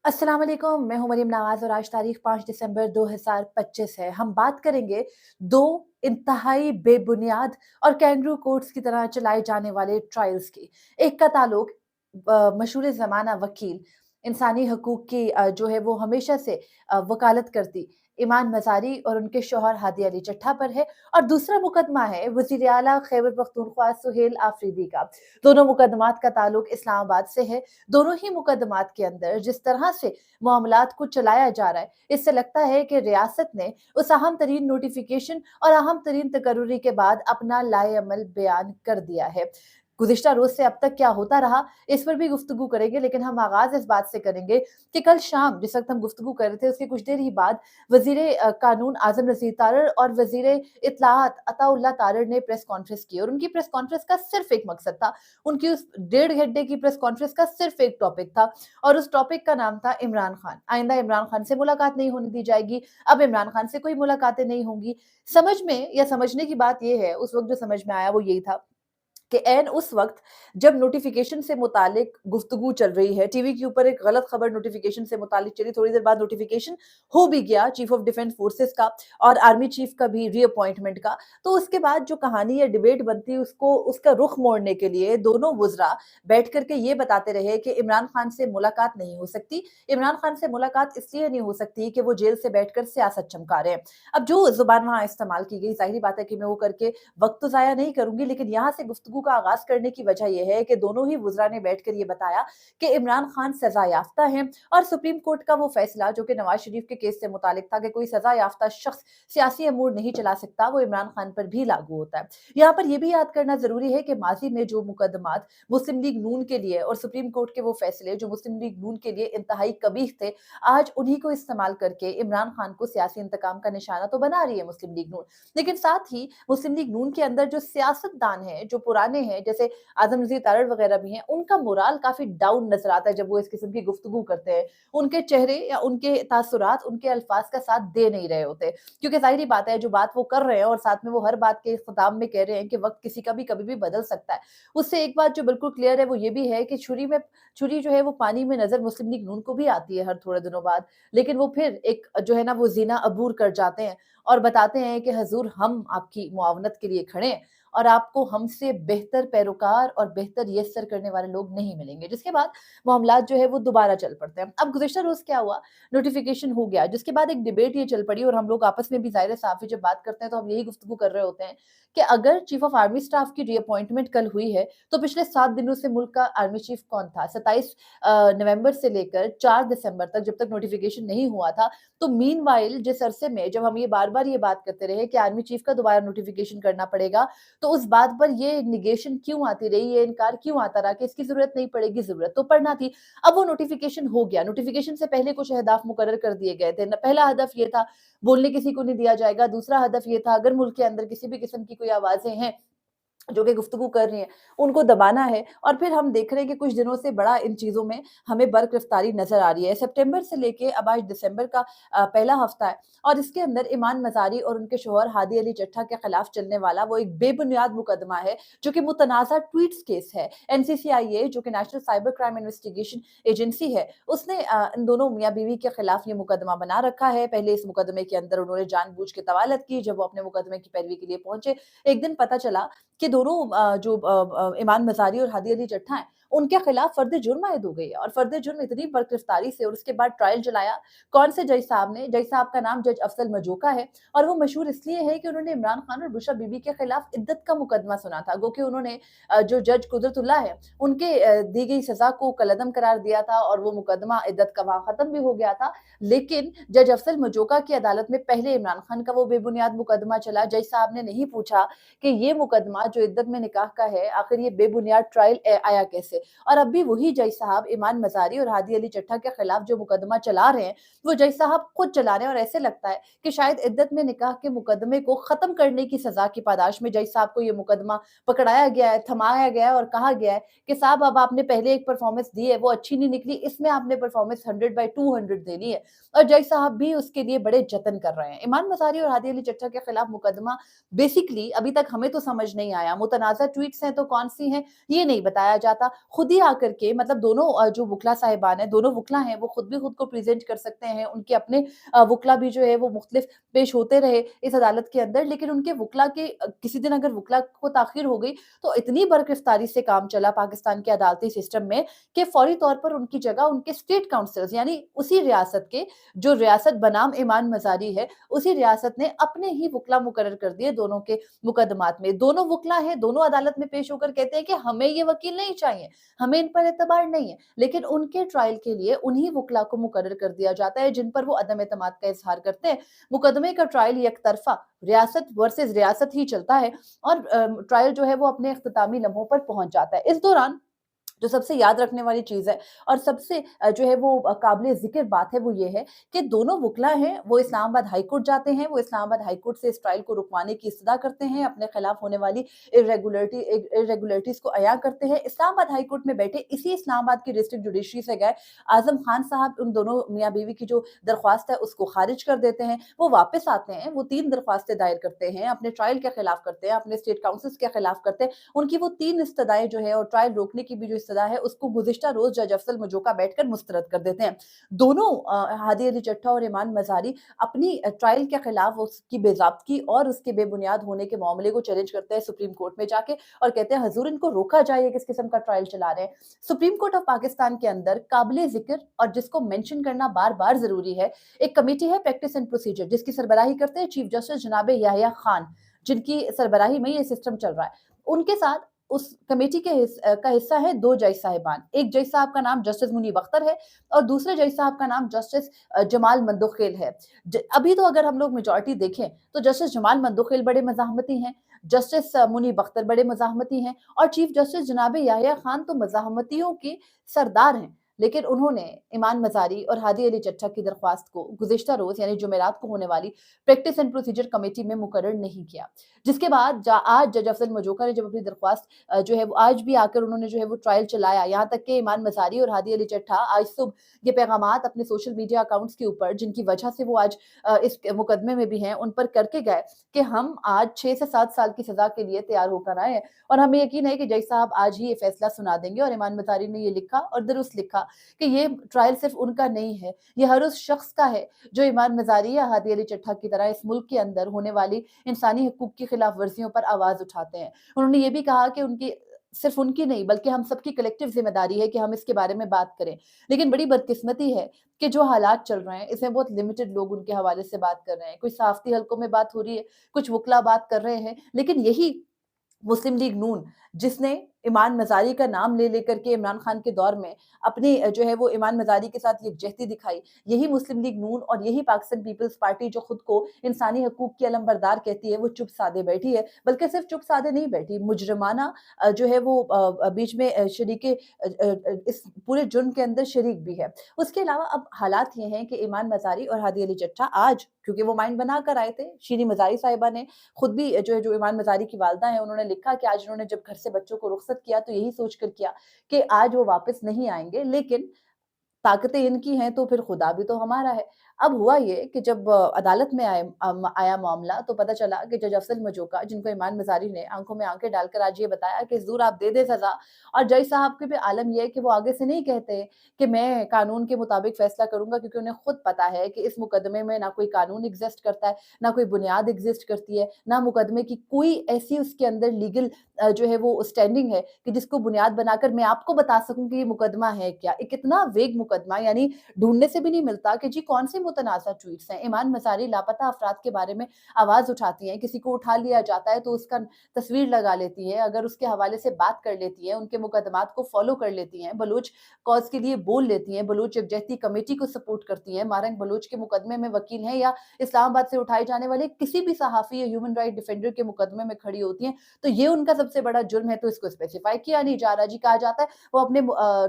अस्सलाम वालेकुम, मैं हूं मरीम नवाज और आज तारीख 5 दिसंबर 2025 है। हम बात करेंगे दो इंतहाई बेबुनियाद और कैंगरू कोर्ट्स की तरह चलाए जाने वाले ट्रायल्स की। एक का ताल्लुक मशहूर ज़माना वकील, इंसानी हकूक की जो है वो हमेशा से वकालत करती ईमान मज़ारी और उनके शौहर हादी अली चट्ठा पर है, और दूसरा मुकदमा है वज़ीर आला खैबर पख्तूनख्वा सुहेल आफरीदी का। दोनों मुकदमात का ताल्लुक इस्लामाबाद से है। दोनों ही मुकदमात के अंदर जिस तरह से मामलात को चलाया जा रहा है, इससे लगता है कि रियासत ने उस अहम तरीन नोटिफिकेशन और अहम तरीन तकर्रुरी के बाद अपना लाएअमल बयान कर दिया है। गुज़िश्ता रोज़ से अब तक क्या होता रहा, इस पर भी गुफ्तगू करेंगे, लेकिन हम आगाज़ इस बात से करेंगे कि कल शाम जिस वक़्त हम गुफ्तगू कर रहे थे, उसके कुछ देर ही बाद वज़ीर कानून आज़म रज़ीद तारड़ और वज़ीर इत्तलाआत अताउल्लाह तारड़ ने प्रेस कॉन्फ्रेंस की, और उनकी प्रेस कॉन्फ्रेंस का सिर्फ़ एक मकसद था। उनकी उस डेढ़ घंटे की प्रेस कॉन्फ्रेंस का सिर्फ़ एक टॉपिक था, और उस टॉपिक का नाम था इमरान खान। आइंदा इमरान खान से मुलाकात नहीं होने दी जाएगी, अब इमरान खान से कोई मुलाकातें नहीं होंगी। समझ में या समझने की बात ये है, उस वक़्त जो समझ में आया वो यही था कि ऐन उस वक़्त जब नोटिफ़िकेशन से मुतालिक गुफ्तगू चल रही है, टीवी के ऊपर एक गलत खबर नोटिफ़िकेशन से मुतालिक चली, थोड़ी देर बाद नोटिफ़िकेशन हो भी गया चीफ ऑफ डिफेंस फोर्सेस का और आर्मी चीफ का भी रीअपॉइंटमेंट का। तो उसके बाद जो कहानी या डिबेट बनती उसको उसका रुख मोड़ने के लिए दोनों वुज़रा बैठ कर के ये बताते रहे कि इमरान खान से मुलाकात नहीं हो सकती। इमरान खान से मुलाकात इसलिए नहीं हो सकती कि वो जेल से बैठकर सियासत चमका रहे हैं। अब जो ज़ुबान वहाँ इस्तेमाल की गई, ज़ाहिर बात है कि मैं वो करके वक़्त तो ज़ाया नहीं करूँगी, लेकिन यहाँ से गुफ्तगू का आगाज़ करने की वजह ये है कि दोनों ही वुज़रा ने बैठकर ये बताया कि इमरान खान सज़ा याफ़्ता हैं, और सुप्रीम कोर्ट का वो फ़ैसला जो कि नवाज़ शरीफ के केस से मुतालिक था कि कोई सज़ा याफ़्ता शख़्स सियासी अमूर नहीं चला सकता, वो इमरान खान पर भी लागू होता है। यहाँ पर ये भी याद करना ज़रूरी है कि माज़ी में जो मुकदमात मुस्लिम लीग नून के लिए और सुप्रीम कोर्ट के वो फ़ैसले जो मुस्लिम लीग नून के लिए इंतहाई कबीह थे, आज उन्हीं को इस्तेमाल करके इमरान खान को सियासी इंतकाम का निशाना तो बना रही है मुस्लिम लीग नून। लेकिन साथ ही मुस्लिम लीग नून के अंदर जो सियासतदान हैं, जो पुराने हैं, जैसे आज़म रज़ीद तारड़ वगैरह भी हैं, उनका मोराल काफ़ी डाउन नज़र आता है जब वो इस किस्म की गुफ्तगू करते हैं। उनके चेहरे या उनके तासुरात, उनके अल्फाज़ का साथ दे नहीं रहे होते। क्योंकि ज़ाहिर-सी बात है, जो बात वो कर रहे हैं और साथ में वो हर बात के ख़िताब में कह रहे हैं कि वक़्त किसी का भी कभी भी बदल सकता है। उससे एक बात जो बिल्कुल क्लियर है वो ये भी है कि छुरी जो है वो पानी में नज़र मुस्लिम लीग नून को भी आती है हर थोड़े दिनों बाद। लेकिन वो फिर एक जो है ना वो ज़ीना अबूर कर जाते हैं और बताते हैं कि हज़ूर हम आपकी मुआवनत के लिए खड़े हैं, और आपको हमसे बेहतर पैरोकार और बेहतर यस्सर करने वाले लोग नहीं मिलेंगे। जिसके बाद मामलात जो है वो दोबारा चल पड़ते हैं। अब गुज़िश्ता रोज़ क्या हुआ, नोटिफ़िकेशन हो गया, जिसके बाद एक डिबेट ये चल पड़ी, और हम लोग आपस में भी ज़ाहिर है साफ़ी जब बात करते हैं तो हम यही गुफ्तगू कर रहे होते हैं कि अगर चीफ ऑफ आर्मी स्टाफ की रीअपॉइंटमेंट कल हुई है, तो पिछले 7 दिनों से मुल्क का आर्मी चीफ कौन था? 27 नवंबर से लेकर 4 दिसंबर तक जब तक नोटिफ़िकेशन नहीं हुआ था, तो मीनवाइल जिस अरसे में जब हम ये बार-बार ये बात करते रहे कि आर्मी चीफ का दोबारा नोटिफ़िकेशन करना पड़ेगा, तो उस बात पर ये नेगेशन क्यों आती रही, ये इनकार क्यों आता रहा कि इसकी ज़रूरत नहीं पड़ेगी, ज़रूरत तो पड़ना थी। अब वो नोटिफ़िकेशन हो गया, नोटिफ़िकेशन से पहले कुछ अहदाफ मुकर्रर कर दिए गए थे। न पहला हदफ ये था, बोलने किसी को नहीं दिया जाएगा, दूसरा हदफ ये था, अगर मुल्क के अंदर किसी भी किस्म की कोई आवाज़ें हैं जो कि गुफ्तगू कर रही हैं, उनको दबाना है। और फिर हम देख रहे हैं कि कुछ दिनों से बड़ा इन चीज़ों में हमें बरगिरफ्तारी नज़र आ रही है। सितंबर से लेके अब आज दिसंबर का पहला हफ्ता है, और इसके अंदर ईमान मज़ारी और उनके शौहर हादी अली चट्ठा के खिलाफ चलने वाला वो एक बेबुनियाद मुकदमा है, जो कि मुतनाज़ा ट्वीट्स केस है। एनसीसीआईए जो कि national cyber crime investigation agency है, उसने इन दोनों मियाँ-बीवी के खिलाफ ये मुकदमा बना रखा है। पहले इस मुकदमे के अंदर उन्होंने जानबूझ के तवालत की, जब वो अपने मुकदमे की पैरवी के लिए पहुँचे, एक दिन पता चला कि दोनों इमाम मज़ारी और हादी अली चट्ठा हैं, उनके खिलाफ फर्द जुर्म आयद हो गई है, और फर्द जुर्म इतनी बरगिरफ्तारी से, और उसके बाद ट्रायल चलाया। कौन से जज साहब ने? जज साहब का नाम जज अफजल मजोका है, और वो मशहूर इसलिए है कि उन्होंने इमरान खान और बुशरा बीबी के खिलाफ इद्दत का मुकदमा सुना था। गो कि उन्होंने जो जज कुदरतुल्लाह है, उनके दी गई सज़ा को कलअदम करार दिया था, और वो मुकदमा इद्दत का वहाँ खत्म भी हो गया था। लेकिन जज अफजल मजोका की अदालत में पहले इमरान खान का वो बेबुनियाद मुकदमा चला। जज साहब ने नहीं पूछा कि ये मुकदमा जो इद्दत में निकाह का है, आखिर ये बेबुनियाद ट्रायल आया कैसे? और अब भी वही जज साहब ईमान मज़ारी और हादी अली चट्ठा के खिलाफ जो मुकदमा चला रहे हैं, वो जज साहब खुद चला रहे हैं, और ऐसे लगता है कि शायद इद्दत में निकाह के मुकदमे को खत्म करने की सजा की पादाश में जज साहब को ये मुकदमा पकड़ाया गया है, थमाया गया है, और कहा गया है कि साहब अब आपने पहले एक परफॉर्मेंस दी है, वो अच्छी नहीं निकली, इसमें आपने परफॉर्मेंस 100/200 देनी है। और जज साहब भी उसके लिए बड़े जतन कर रहे हैं। ईमान मज़ारी और हादी अली चट्ठा के खिलाफ मुकदमा बेसिकली अभी तक हमें तो समझ नहीं आया। मुतनाज़ा ट्वीट्स हैं तो कौन-सी हैं, ये नहीं बताया जाता। खुद ही आकर के, मतलब दोनों जो वुकला साहिबान हैं, दोनों वुकला हैं, वो खुद भी खुद को प्रेज़ेंट कर सकते हैं। उनके अपने वुकला भी जो है वो मुख्तलिफ पेश होते रहे इस अदालत के अंदर, लेकिन उनके वुकला के किसी दिन अगर वुकला को ताख़ीर हो गई, तो इतनी बरगिरफ्तारी से काम चला पाकिस्तान के अदालती सिस्टम में कि फ़ौरी तौर पर उनकी जगह उनके स्टेट काउंसिल्स, यानी उसी रियासत के, जो रियासत बनाम इमान मज़ारी है, उसी रियासत ने अपने ही वुकला मुकर्रर कर दिए दोनों के मुकदमात में। दोनों वुकला हैं, दोनों अदालत में पेश होकर कहते हैं कि हमें ये वकील नहीं चाहिए, हमें इन पर एतबार नहीं है, लेकिन उनके ट्रायल के लिए उन्हीं वुकला को मुकर्रर कर दिया जाता है जिन पर वो अदम एतमाद का इज़हार करते हैं। मुकदमे का ट्रायल एकतरफ़ा रियासत वर्सेस रियासत ही चलता है और ट्रायल जो है वो अपने इख्तितामी लम्हों पर पहुँच जाता है। इस दौरान जो सबसे याद रखने वाली चीज़ है और सबसे जो है वो काबिले ज़िक्र बात है, वो ये है कि दोनों वुकला हैं, वो इस्लामाबाद हाई कोर्ट जाते हैं, वो इस्लामाबाद हाई कोर्ट से इस ट्रायल को रुकवाने की इस्तदा करते हैं, अपने खिलाफ होने वाली इर्रेगुलरिटीज़ को अयां करते हैं। इस्लामाबाद हाई कोर्ट में बैठे इसी इस्लामाबाद की डिस्ट्रिक्ट जुडिशरी से गए आज़म खान साहब उन दोनों मियाँ-बीवी की जो दरख्वास्त है उसको खारिज कर देते हैं। वो वापस आते हैं, वो 3 दरख्वास्तें दायर करते हैं, अपने ट्रायल के खिलाफ करते हैं, अपने स्टेट काउंसिल्स के खिलाफ करते हैं। उनकी वो 3 इस्तदाएँ जो है और ट्रायल रोकने की भी जो इस्तदा है, उसको गुज़िश्ता रोज़ जज अफ़ज़ल मजूका बैठकर मुस्तरद कर देते हैं। दोनों हादी अली चट्टा और इमान मज़ारी अपनी ट्रायल के खिलाफ उसकी बेज़ाब्तगी और उसके बेबुनियाद होने के मामले को चैलेंज करते हैं सुप्रीम कोर्ट में जाके और कहते हैं हुज़ूर इनको रोका जाए, ये किस किस्म का ट्रायल चला रहे हैं। सुप्रीम कोर्ट ऑफ पाकिस्तान के अंदर काबिले ज़िक्र और जिसको मेंशन करना बार-बार ज़रूरी है, एक कमेटी है प्रैक्टिस एंड प्रोसीजर जिसकी सरबराही करते हैं चीफ जस्टिस जनाब याहिया खान, जिनकी सरबराही में ये सिस्टम चल रहा है। उनके साथ उस कमेटी का हिस्सा है 2 जज साहिबान। एक जज साहब का नाम जस्टिस मुनीब अख्तर है और दूसरे जज साहब का नाम जस्टिस जमाल मंदोखेल है। अभी तो अगर हम लोग मेजॉरिटी देखें तो जस्टिस जमाल मंदोखेल बड़े मज़ाहमती हैं, जस्टिस मुनीब अख्तर बड़े मज़ाहमती हैं और चीफ जस्टिस जनाब याहिया खान तो मज़ाहमतियों के सरदार हैं। लेकिन उन्होंने इमान मज़ारी और हादी अली चट्टा की दरख्वास्त को गुज़िश्ता रोज़ यानी जुमेरात को होने वाली प्रैक्टिस एंड प्रोसीजर कमेटी में मुकर्रर नहीं किया। जिसके बाद आज जज अफ़ज़ल मजूका ने जब अपनी दरख्वास्त जो है वो आज भी आकर उन्होंने जो है वो ट्रायल चलाया, यहाँ तक कि इमान मज़ारी और हादी अली चट्टा आज सुबह ये पैगामात अपने सोशल मीडिया अकाउंट्स के ऊपर, जिनकी वजह से वो आज इस मुकदमे में भी हैं, उन पर करके गए कि हम आज 6 से 7 साल की सज़ा के लिए तैयार होकर आए हैं और हमें यकीन है कि जज साहब आज ही ये फैसला सुना देंगे। और इमान मज़ारी ने ये लिखा और दुरुस्त लिखा कि ये ट्रायल सिर्फ उनका नहीं है, ये हर उस शख्स का है जो इमान मज़ारी या हादी अली चट्टा की तरह इस मुल्क के अंदर होने वाली इंसानी हकूक की खिलाफ वर्जियों पर आवाज़ उठाते हैं। उन्होंने ये भी कहा कि उनकी सिर्फ उनकी नहीं बल्कि हम सबकी कलेक्टिव ज़िम्मेदारी है कि हम इसके बारे में बात करें। लेकिन बड़ी बदकिस्मती है कि जो हालात चल रहे हैं इसमें बहुत लिमिटेड लोग उनके हवाले से बात कर रहे हैं। कुछ सहाफ़ती हलकों में बात हो रही है, कुछ वुकला बात कर रहे हैं, लेकिन यही मुस्लिम लीग नून जिसने इमान मज़ारी का नाम ले लेकर के इमरान खान के दौर में अपनी जो है वो इमान मज़ारी के साथ यकजहती दिखाई, यही मुस्लिम लीग नून और यही पाकिस्तान पीपल्स पार्टी जो खुद को इंसानी हकूक की अलमबरदार कहती है, वो चुप साधे बैठी है। बल्कि सिर्फ चुप साधे नहीं बैठी, मुजरिमाना जो है वो बीच में शरीके इस पूरे जुर्म के अंदर शरीक भी है। उसके अलावा अब हालात ये हैं कि इमान मज़ारी और हादी अली चट्टा आज, क्योंकि वो माइंड बना कर आए थे, शीरी मज़ारी साहिबा ने खुद भी जो इमान मज़ारी की वालिदा हैं, उन्होंने लिखा कि आज उन्होंने जब घर से बच्चों को रुखसत किया तो यही सोच कर किया कि आज वो वापस नहीं आएँगे, लेकिन ताकतें इनकी हैं तो फिर खुदा भी तो हमारा है। अब हुआ ये कि जब अदालत में आया मामला तो पता चला कि जज अफ़ज़ल मजूका, जिनको इमान मज़ारी ने आँखों में आँखें डालकर आज ये बताया कि हुज़ूर आप दे दें सज़ा, और जज साहब के भी आलम ये है कि वो आगे से नहीं कहते कि मैं कानून के मुताबिक फ़ैसला करूँगा, क्योंकि उन्हें खुद पता है कि इस मुकदमे में ना कोई कानून एग्ज़िस्ट करता है, ना कोई बुनियाद एग्ज़िस्ट करती है, ना मुकदमे की कोई ऐसी उसके अंदर लीगल जो है वो स्टैंडिंग है कि जिसको बुनियाद बनाकर मैं आपको बता सकूँ कि ये मुकदमा है क्या। एक इतना वेग मुकदमा, यानी ढूँढने से भी नहीं मिलता कि जी कौन से मुतनाज़ा ट्वीट्स हैं। इमान मज़ारी लापता अफ़राद के बारे में आवाज़ उठाती हैं, किसी को उठा लिया जाता है तो उसका तस्वीर लगा लेती हैं, अगर उसके हवाले से बात कर लेती हैं, उनके मुकदमात को फ़ॉलो कर लेती हैं, बलूच कॉज़ के लिए बोल लेती हैं, बलूच यकजहती कमेटी को सपोर्ट करती हैं, मारंग बलूच के मुकदमे में वकील हैं या इस्लामाबाद से उठाए जाने वाले किसी भी सहाफ़ी या ह्यूमन राइट डिफेंडर के मुकदमे में खड़ी होती हैं, तो ये उनका सबसे बड़ा जुर्म है, तो इसको स्पेसिफ़ाई किया नहीं जा रहा। जी कहा जाता है वो अपने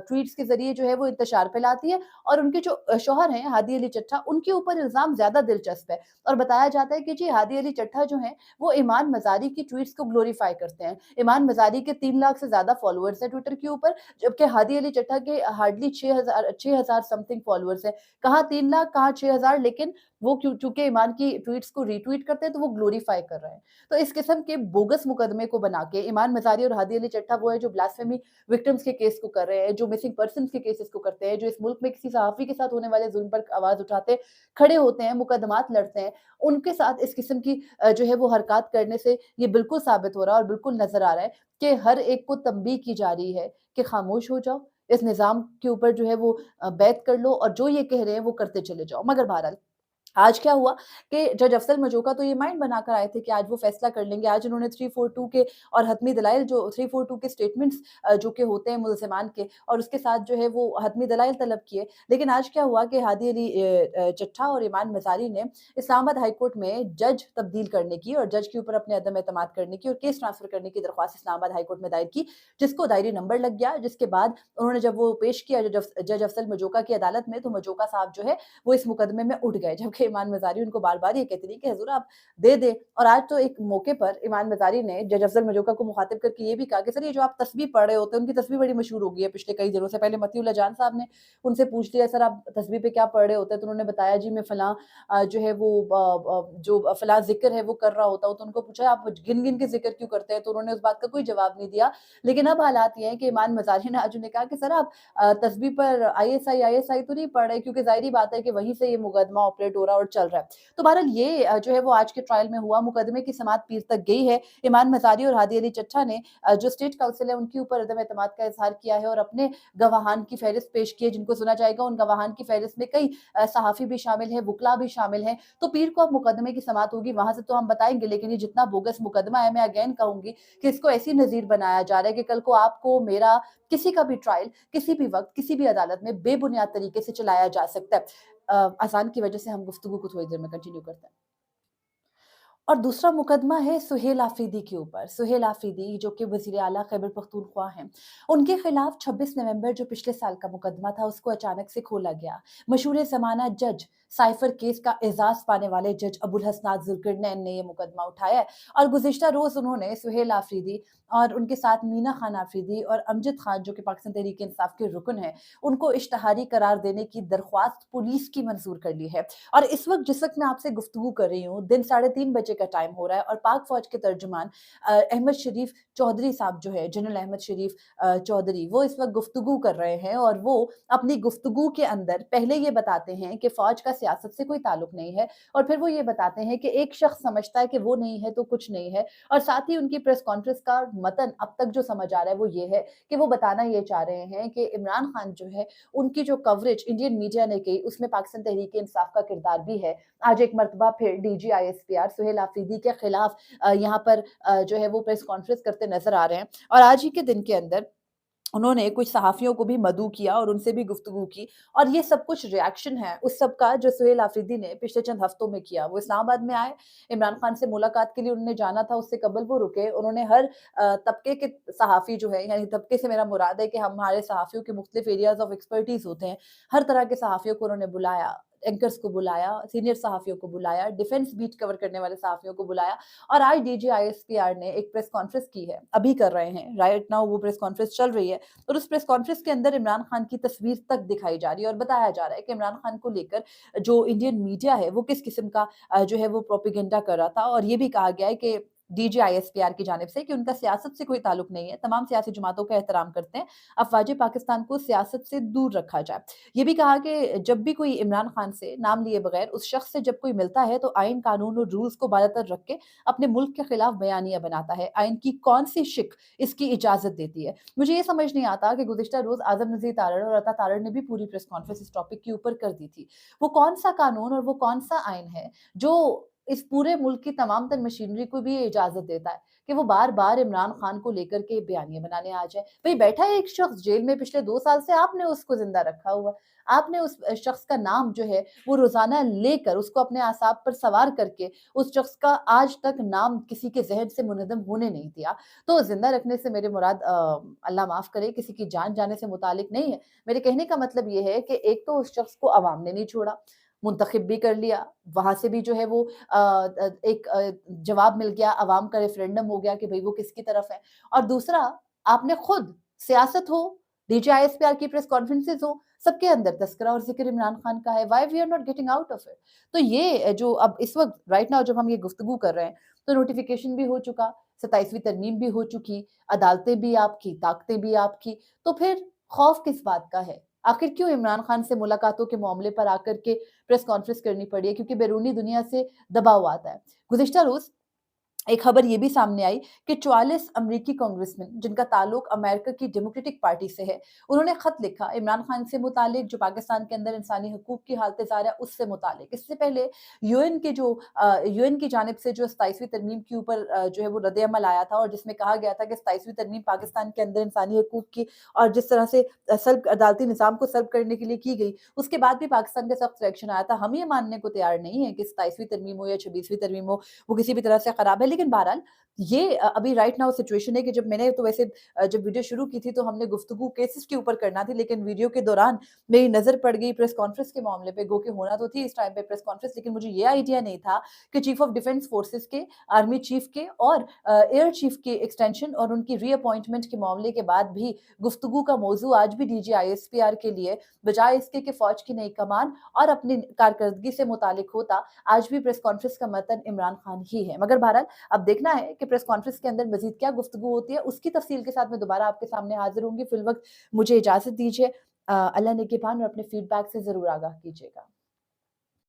ट्वीट्स के ज़रिए जो है वो इंतशार फैला जाती है और उनके जो शौहर हैं हादी अली चट्ठा, उनके ऊपर इल्ज़ाम ज़्यादा दिलचस्प है और बताया जाता है कि जी हादी अली चट्ठा जो हैं, वो ईमान मज़ारी की ट्वीट्स को ग्लोरीफाई करते हैं। ईमान मज़ारी के 3 लाख से ज़्यादा फॉलोअर्स हैं ट्विटर के ऊपर, जबकि हादी अली चट्ठा के हार्डली 6,000 समथिंग फॉलोअर्स हैं। कहाँ 3 लाख, कहाँ 6,000, लेकिन वो चूँकि ईमान की ट्वीट्स को रीट्वीट करते हैं, तो वो ग्लोरीफाई कर रहे हैं। तो इस किस्म के बोगस मुकदमे को बना के ईमान मज़ारी और हादी अली चट्ठा वो है जो ब्लास्फेमी विक्टिम्स के केस को कर रहे हैं, जो मिसिंग पर्सन्स के केसेस को करते हैं, जो इस मुल्क में किसी सहाफ़ी के साथ होने वाले ज़ुल्म पर आवाज़ उठाते खड़े होते हैं, मुकदमात लड़ते हैं, उनके साथ इस किस्म की जो है वो हरकत करने से ये बिल्कुल साबित हो रहा है और बिल्कुल नज़र आ रहा है कि हर एक को तंबीह की जा रही है कि खामोश हो जाओ, इस निज़ाम के ऊपर जो है वो बैत कर लो और जो ये कह रहे हैं वो करते चले जाओ। मगर बहरहाल आज क्या हुआ कि जज अफजल मजोका तो ये माइंड बनाकर आए थे कि आज वो फैसला कर लेंगे। आज उन्होंने 342 के और हतमी दलाइल जो 342 के स्टेटमेंट्स जो कि होते हैं मुल्ज़िमान के और उसके साथ जो है वो हतमी दलाइल तलब किए। लेकिन आज क्या हुआ कि हादी अली चट्ठा और ईमान मज़ारी ने इस्लामाबाद हाई कोर्ट में जज तब्दील करने की और जज के ऊपर अपने अदम एतमाद करने की और केस ट्रांसफ़र करने की दरख्वास्त इस्लामाबाद हाई कोर्ट में दायर की, जिसको दायरी नंबर लग गया। जिसके बाद उन्होंने जब वो पेश किया जज अफजल मजोका की अदालत में, तो मजोका साहब जो है वो इस मुकदमे में उठ गए, जबकि ईमान मज़ारी उनको बार-बार ये कहती रही कि हुज़ूर आप दे दें। और आज तो एक मौके पर ईमान मज़ारी ने जज अफ़ज़ल मजूका को मुखातिब करके ये भी कहा कि सर ये जो आप तस्बीह पढ़ रहे होते हैं, उनकी तस्बीह बड़ी मशहूर हो गई है पिछले कई दिनों से। पहले मतीउल्लाह जान साहब ने उनसे पूछ लिया, सर आप तस्बीह पे क्या पढ़ रहे होते हैं? तो उन्होंने बताया जी मैं फलाँ जो है वो जो फलाँ ज़िक्र है वो कर रहा होता हूँ। तो उनको पूछा आप गिन-गिन के ज़िक्र क्यों करते हैं? तो उन्होंने उस बात का कोई जवाब नहीं दिया। लेकिन अब हालात ये हैं कि ईमान मज़ारी ने आज उन्हें कहा कि सर आप तस्बीह पर आईएसआई तो नहीं पढ़ रहे, क्योंकि ज़ाहिर-सी बात है कि वहीं से ये मुकदमा ऑपरेट हो रहा है और चल रहा है। तो बहरहाल ये जो है वो आज के ट्रायल में हुआ, मुकदमे की समाअत पीर तक गई है। ईमान मज़ारी और हादी अली चट्ठा ने जो स्टेट काउंसिल है उनके ऊपर अदम एतमाद का इज़हार किया है और अपने गवाहान की फ़हरिस्त पेश की है जिनको सुना जाएगा। उन गवाहान की फ़हरिस्त में कई सहाफ़ी भी शामिल हैं, वुकला भी शामिल हैं। तो पीर को अब मुकदमे की समाअत होगी, वहाँ से तो हम बताएँगे, लेकिन ये जितना बोगस मुकदमा है, मैं अगेन कहूँगी कि इसको ऐसी नज़ीर बनाया जा रहा है कि कल को आपको, मेरा, किसी का भी ट्रायल किसी भी वक़्त, किसी भी अदालत में बेबुनियाद तरीके से चलाया जा सकता है। अज़ान की वजह से हम गुफ्तगू को थोड़ी देर में कंटिन्यू करते हैं। और दूसरा मुकदमा है सुहेल आफरीदी के ऊपर। सुहेल आफरीदी जो कि वज़ीर आला खैबर पख्तूनख्वा हैं, उनके खिलाफ 26 नवंबर जो पिछले साल का मुकदमा था उसको अचानक से खोला गया। मशहूर ज़माना जज साइफर केस का एजाज़ पाने वाले जज अबुल हसनात ज़ुल्करनैन ने ये मुकदमा उठाया है और गुज़िश्ता रोज़ उन्होंने सुहेल आफरीदी और उनके साथ मीना खान आफरीदी और अमजद खान जो कि पाकिस्तान तहरीक इंसाफ के रुकन हैं, उनको इश्तिहारी करार देने की दरख्वास्त पुलिस की मंज़ूर कर ली है। और इस वक़्त जिस वक़्त मैं आपसे गुफ्तगू कर रही हूँ, दिन 3:30 बजे का टाइम हो रहा है और पाक फ़ौज के तर्जुमान अहमद शरीफ चौधरी साहब जो है, जनरल अहमद शरीफ चौधरी, वो इस वक़्त गुफ्तगू कर रहे हैं और वो अपनी गुफ्तगू के अंदर पहले ये बताते हैं कि फ़ौज का सियासत से कोई ताल्लुक नहीं है और फिर वो ये बताते हैं कि एक शख़्स समझता है कि वो नहीं है तो कुछ नहीं है। और साथ ही उनकी प्रेस कॉन्फ्रेंस का मतन अब तक जो समझ आ रहा है वो ये है कि वो बताना ये चाह रहे हैं कि इमरान खान जो है, उनकी जो कवरेज इंडियन मीडिया ने की, उसमें पाकिस्तान तहरीक इंसाफ का किरदार भी है। आज एक मर्तबा फिर डीजी आईएसपीआर सुहेल आफरीदी के खिलाफ यहाँ पर जो है वो प्रेस कॉन्फ्रेंस करते नज़र आ रहे हैं और आज ही के दिन के अंदर उन्होंने कुछ सहाफ़ियों को भी मदऊ किया और उनसे भी गुफ्तगू की और ये सब कुछ रिएक्शन है उस सब का जो सुहेल आफरीदी ने पिछले चंद हफ्तों में किया। वो इस्लामाबाद में आए, इमरान खान से मुलाकात के लिए उन्होंने जाना था, उससे कबल वो रुके। उन्होंने हर तबके के सहाफ़ी जो है, यानी तबके से मेरा मुराद है कि हमारे सहाफ़ियों के मुख्तलिफ एरियाज़ ऑफ एक्सपर्टीज़ होते हैं। हर तरह के सहाफ़ियों को उन्होंने बुलाया, एंकर्स को बुलाया, सीनियर सहाफ़ियों को बुलाया, डिफेंस बीट कवर करने वाले सहाफ़ियों को बुलाया और आज डीजी आईएसपीआर ने एक प्रेस कॉन्फ्रेंस की है। अभी कर रहे हैं, राइट नाउ वो प्रेस कॉन्फ्रेंस चल रही है। और उस प्रेस कॉन्फ्रेंस के अंदर इमरान खान की तस्वीर तक दिखाई जा रही है और बताया जा रहा है कि इमरान खान को लेकर जो इंडियन मीडिया है वो किस किस्म का जो है वो प्रोपेगेंडा कर रहा था और ये भी कहा गया है कि डीजीआईएसपीआर की जानिब से कि उनका सियासत से कोई ताल्लुक नहीं है, तमाम सियासी जमातों का एहतराम करते हैं, अफवाज पाकिस्तान को सियासत से दूर रखा जाए। ये भी कहा कि जब भी कोई इमरान खान से नाम लिए बगैर उस शख्स से जब कोई मिलता है तो आइन, कानून और रूल्स को बालातर रख के अपने मुल्क के खिलाफ बयानियां बनाता है। आइन की कौन सी शिक इसकी इजाजत देती है? मुझे ये समझ नहीं आता कि गुज़िश्ता रोज़ आज़म नज़ीर तारड़ और अता तारड़ ने भी पूरी प्रेस कॉन्फ्रेंस इस टॉपिक के ऊपर कर दी थी। वो कौन-सा कानून और वो कौन-सा आइन है जो इस पूरे मुल्क की तमाम तर मशीनरी को भी ये इजाज़त देता है कि वो बार-बार इमरान खान को लेकर के बयानियाँ बनाने आ जाए। भई बैठा है एक शख्स जेल में पिछले 2 साल से, आपने उसको ज़िंदा रखा हुआ है। آپ نے اس شخص کا نام جو ہے وہ روزانہ لے کر اس کو اپنے اعصاب پر سوار کر کے اس شخص کا آج تک نام کسی کے ذہن سے منہدم ہونے نہیں دیا۔ تو زندہ رکھنے سے میرے مراد اللہ معاف کرے کسی کی جان جانے سے متعلق نہیں ہے۔ میرے کہنے کا مطلب یہ ہے کہ ایک تو اس شخص کو عوام نے نہیں چھوڑا، منتخب بھی کر لیا، وہاں سے بھی جو ہے وہ ایک جواب مل گیا، عوام کا ریفرینڈم ہو گیا کہ بھئی وہ کس کی طرف ہے۔ اور دوسرا، آپ نے خود سیاست ہو، D G I S P R کی پریس کانفرنسز ہوں، سب کے اندر تذکرہ اور ذکر عمران خان کا ہے۔ Why we are not getting out of it? تو یہ جو اب اس وقت رائٹ ناؤ جب ہم یہ گفتگو کر رہے ہیں تو نوٹیفیکیشن بھی ہو چکا، 27ویں ترمیم بھی ہو چکی، عدالتیں بھی آپ کی، طاقتیں بھی آپ کی، تو پھر خوف کس بات کا ہے؟ آخر کیوں عمران خان سے ملاقاتوں کے معاملے پر آ کر کے پریس کانفرنس کرنی پڑی ہے؟ کیونکہ بیرونی دنیا سے دباؤ آتا ہے۔ گزشتہ روز ایک خبر یہ بھی سامنے آئی کہ 44 امریکی کانگریسمین جن کا تعلق امریکہ کی ڈیموکریٹک پارٹی سے ہے، انہوں نے خط لکھا عمران خان سے متعلق جو پاکستان کے اندر انسانی حقوق کی حالت ظاہر ہے اس سے متعلق۔ اس سے پہلے یو این کی جانب سے جو 27ویں ترمیم کے اوپر جو ہے وہ رد عمل آیا تھا اور جس میں کہا گیا تھا کہ 27ویں ترمیم پاکستان کے اندر انسانی حقوق کی اور جس طرح سے سلب عدالتی نظام کو سلب کرنے کے لیے کی گئی، اس کے بعد بھی پاکستان کا سخت ریئیکشن آیا تھا۔ ہم یہ ماننے کو تیار نہیں ہے کہ 27ویں ترمیم ہو یا 26ویں ترمیم ہو وہ کسی بھی طرح سے خراب ہے، لیکن بہرحال یہ ابھی رائٹ ناؤ سچویشن ہے کہ جب میں نے تو ویسے جب ویڈیو شروع کی تھی تو ہم نے گفتگو کیسز کے اوپر کرنا تھی، لیکن ویڈیو کے دوران میری نظر پڑ گئی پریس کانفرنس کے معاملے پہ، گو کہ ہونا تو تھی اس ٹائم پہ پریس کانفرنس، لیکن مجھے یہ آئیڈیا نہیں تھا کہ چیف آف ڈیفنس فورسز کے، آرمی چیف کے اور ایئر چیف کے ایکسٹینشن اور ان کی ری اپوائنٹمنٹ کے معاملے کے بعد بھی گفتگو کا موضوع آج بھی D G I S P R کے لیے بجائے اس کے کہ فوج کی نئی کمان اور اپنی کارکردگی سے متعلق ہوتا، آج بھی پریس کانفرنس کا متن عمران خان ہی ہے۔ مگر بہرحال اب دیکھنا ہے کہ پریس کانفرنس کے اندر مزید کیا گفتگو ہوتی ہے، اس کی تفصیل کے ساتھ میں دوبارہ آپ کے سامنے حاضر ہوں گی۔ فی الوقت مجھے اجازت دیجیے، اللہ نگہبان، اور اپنے فیڈ بیک سے ضرور آگاہ کیجیے گا۔